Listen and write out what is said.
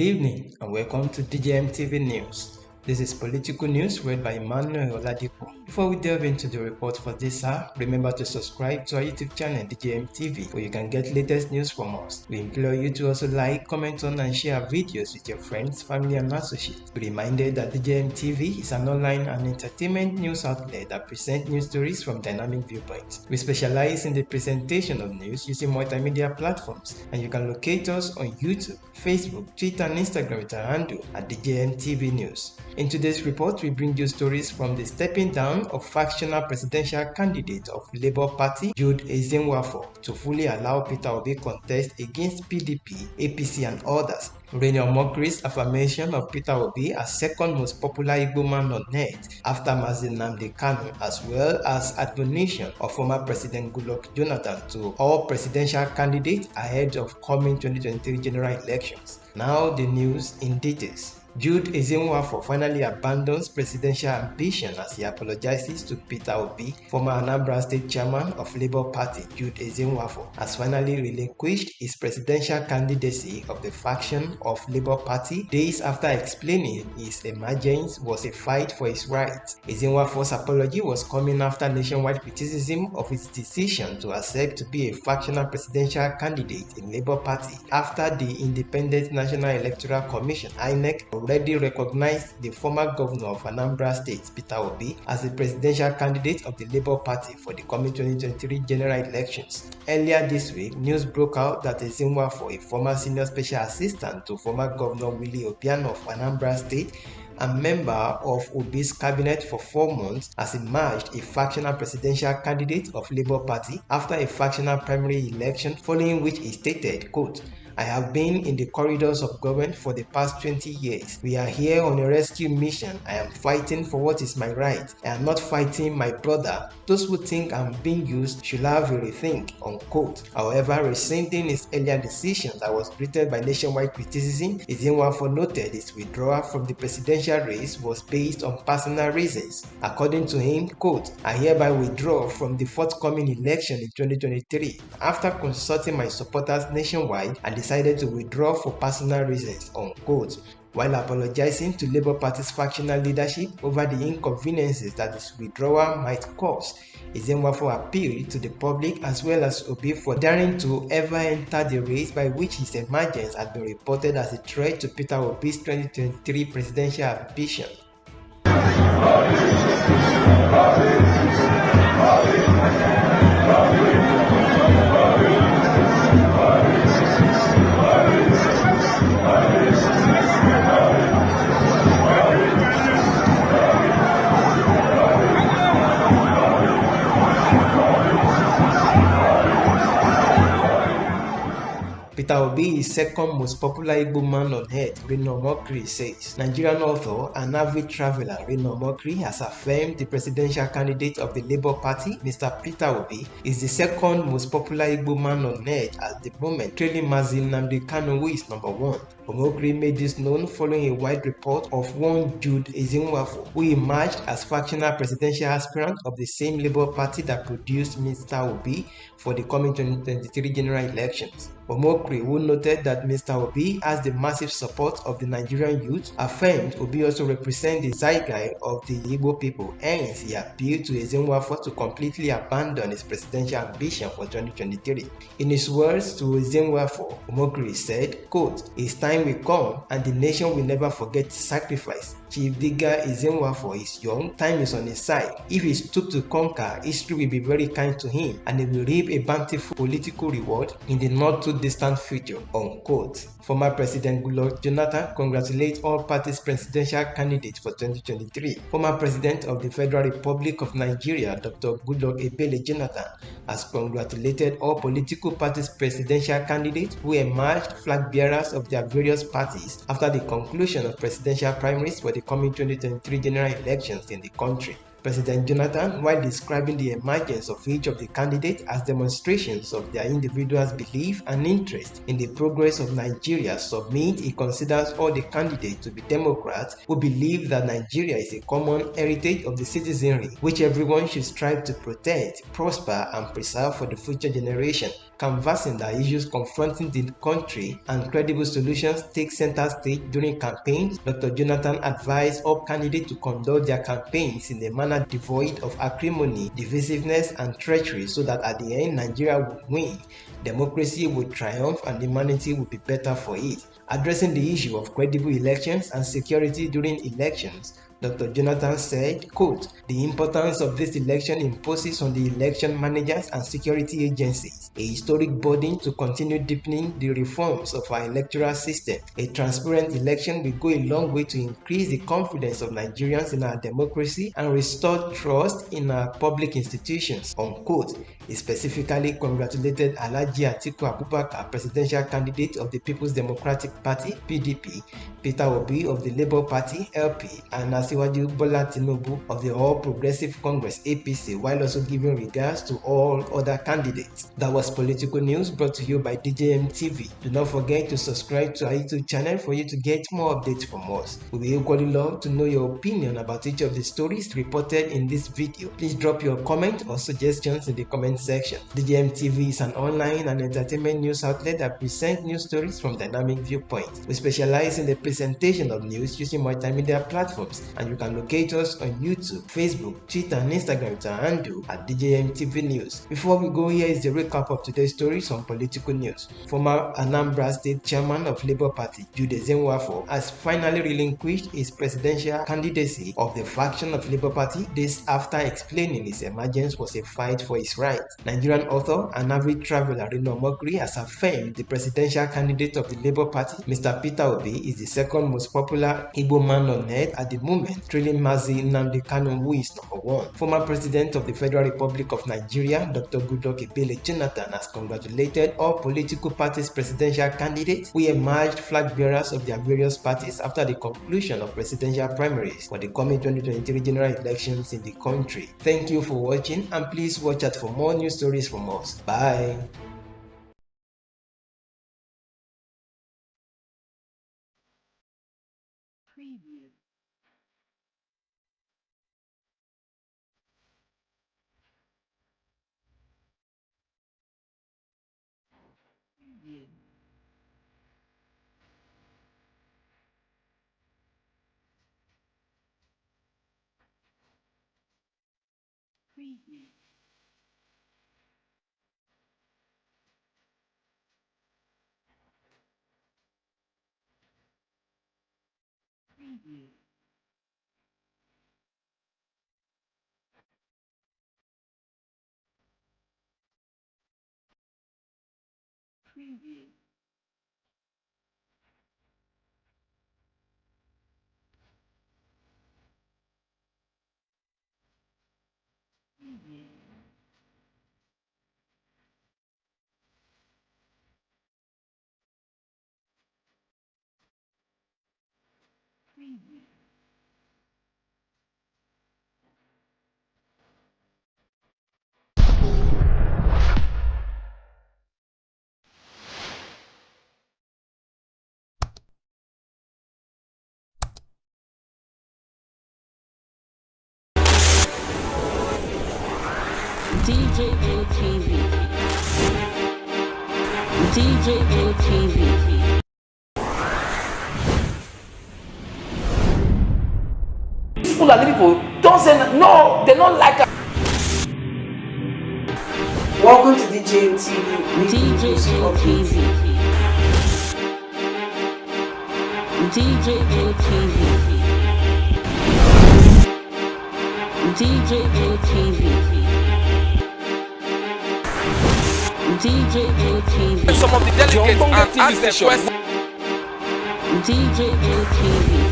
Good evening and welcome to DJM TV News. This is political news read by Emmanuel Oladipo. Before we delve into the report for this hour, remember to subscribe to our YouTube channel DJM TV where you can get latest news from us. We implore you to also like, comment on and share our videos with your friends, family and associates. Be reminded that DJM TV is an online and entertainment news outlet that presents news stories from dynamic viewpoints. We specialize in the presentation of news using multimedia platforms, and you can locate us on YouTube, Facebook, Twitter and Instagram with our handle at DJM TV News. In today's report, we bring you stories from the stepping down of factional presidential candidate of Labour Party, Jude Ezenwafor, to fully allow Peter Obi contest against PDP, APC and others. Reno Omokri's affirmation of Peter Obi as second most popular Igbo man on earth after Mazi Nnamdi Kanu, as well as admonition of former President Goodluck Jonathan to all presidential candidates ahead of coming 2023 general elections. Now the news in details. Jude Ezenwafor finally abandons presidential ambition as he apologizes to Peter Obi. Former Anambra State Chairman of Labour Party, Jude Ezenwafor, has finally relinquished his presidential candidacy of the faction of Labour Party days after explaining his emergence was a fight for his rights. Ezenwafor's apology was coming after nationwide criticism of his decision to accept to be a factional presidential candidate in Labour Party after the Independent National Electoral Commission (INEC) already recognized the former governor of Anambra State, Peter Obi, as the presidential candidate of the Labour Party for the coming 2023 general elections. Earlier this week, news broke out that Ezenwafor, a former senior special assistant to former Governor Willie Obiano of Anambra State and member of Obi's cabinet for 4 months, has emerged a factional presidential candidate of Labour Party after a factional primary election, following which he stated, quote, "I have been in the corridors of government for the past 20 years. We are here on a rescue mission. I am fighting for what is my right. I am not fighting my brother. Those who think I'm being used should have a rethink," unquote. However, rescinding his earlier decision that was greeted by nationwide criticism, Ezenwafor noted his withdrawal from the presidential race was based on personal reasons. According to him, quote, "I hereby withdraw from the forthcoming election in 2023 after consulting my supporters nationwide and decided to withdraw for personal reasons," unquote. While apologizing to Labour Party's factional leadership over the inconveniences that his withdrawal might cause, Ezenwafor appealed to the public as well as Obi for daring to ever enter the race, by which his emergence had been reported as a threat to Peter Obi's 2023 presidential ambition. Peter Obi is second most popular Igbo man on earth, Reno Omokri says. Nigerian author and avid traveler Reno Omokri has affirmed the presidential candidate of the Labour Party, Mr. Peter Obi, is the second most popular Igbo man on earth at the moment, trailing Mazi Nnamdi Kanu, who is number 1. Omokri made this known following a wide report of one Jude Ezenwafor, who emerged as factional presidential aspirant of the same Labour Party that produced Mr. Obi for the coming 2023 general elections. Omokri, who noted that Mr. Obi has the massive support of the Nigerian youth, affirmed Obi also represents the zeitgeist of the Igbo people. Hence, he appealed to Ezenwafor to completely abandon his presidential ambition for 2023. In his words to Ezenwafor, Omokri said, quote, "His time will come and the nation will never forget his sacrifice. Chief Digger Ezenwafor is young, time is on his side. If he stoops to conquer, history will be very kind to him and he will reap a bountiful political reward in the not too distant future," unquote. Former President Goodluck Jonathan congratulates all parties' presidential candidates for 2023. Former President of the Federal Republic of Nigeria, Dr. Goodluck Jonathan, has congratulated all political parties' presidential candidates who emerged flag bearers of their various parties after the conclusion of presidential primaries for the coming 2023 general elections in the country. President Jonathan, while describing the emergence of each of the candidates as demonstrations of their individuals' belief and interest in the progress of Nigeria, submit he considers all the candidates to be Democrats who believe that Nigeria is a common heritage of the citizenry, which everyone should strive to protect, prosper, and preserve for the future generation. Canvassing the issues confronting the country and credible solutions take center stage during campaigns, Dr. Jonathan advised all candidates to conduct their campaigns in a manner devoid of acrimony, divisiveness, and treachery so that at the end Nigeria would win, democracy would triumph, and humanity would be better for it. Addressing the issue of credible elections and security during elections, Dr. Jonathan said, quote, "The importance of this election imposes on the election managers and security agencies a historic burden to continue deepening the reforms of our electoral system. A transparent election will go a long way to increase the confidence of Nigerians in our democracy and restore trust in our public institutions," unquote. He specifically congratulated Alhaji Atiku Abubakar, presidential candidate of the People's Democratic Party (PDP), Peter Obi of the Labour Party (LP), and Asiwaju Bola Tinubu of the All Progressive Congress (APC), while also giving regards to all other candidates. That was political news brought to you by DJM TV. Do not forget to subscribe to our YouTube channel for you to get more updates from us. We will equally love to know your opinion about each of the stories reported in this video. Please drop your comment or suggestions in the comment section. DJM TV is an online and entertainment news outlet that presents news stories from dynamic viewpoints. We specialize in the presentation of news using multimedia platforms, and you can locate us on YouTube, Facebook, Twitter, and Instagram with our handle at DJM TV News. Before we go, here is the recap of today's stories on political news. Former Anambra State Chairman of Labour Party, Jude Ezenwafor, has finally relinquished his presidential candidacy of the faction of Labour Party days after explaining his emergence was a fight for his rights. Nigerian author and avid traveler Reno Omokri has affirmed the presidential candidate of the Labour Party, Mr. Peter Obi, is the second most popular Igbo man on earth at the moment, trailing Mazi Nnamdi Kanu, who is number one. Former President of the Federal Republic of Nigeria, Dr. Goodluck Jonathan, has congratulated all political parties' presidential candidates who emerged flag bearers of their various parties after the conclusion of presidential primaries for the coming 2023 general elections in the country. Thank you for watching, and please watch out for more news stories from us. Bye. Preview. Preview. Preview. Preview. Preview. Preview. Preview. DJM TV. These Fulani people don't say no, they don't like us. Welcome to DJM TV. DJM TV. DJM TV. DJM TV. DJM TV. Some of the delegates and ask them questions. DJM TV.